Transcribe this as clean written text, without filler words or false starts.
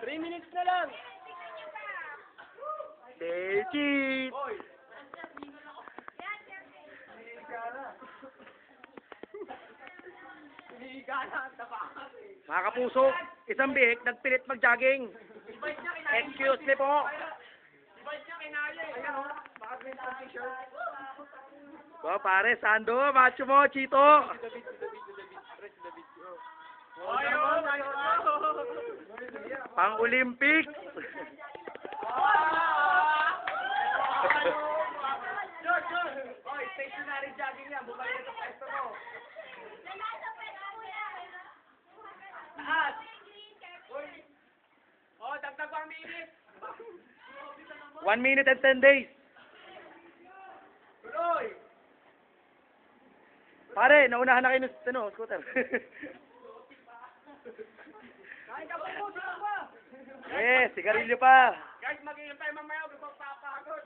Three minutes na lang. Legit! Mga kapuso, isang bihik nagpilit mag-jogging. Excuse me po. So, pare, Sando, macho mo, Chito. Pang-Olympic. Stationary jogging yan. Bumalik sa pwesto mo. Taas. Dagdag 1 minute. 1 minute and 10 days. Tuloy. Pare, naunahan na kayo ng scooter. Kain ka po, sino ba? Yes, sigarilyo pa. Guys, mag-iintay mamaya. Huwag magpapagod.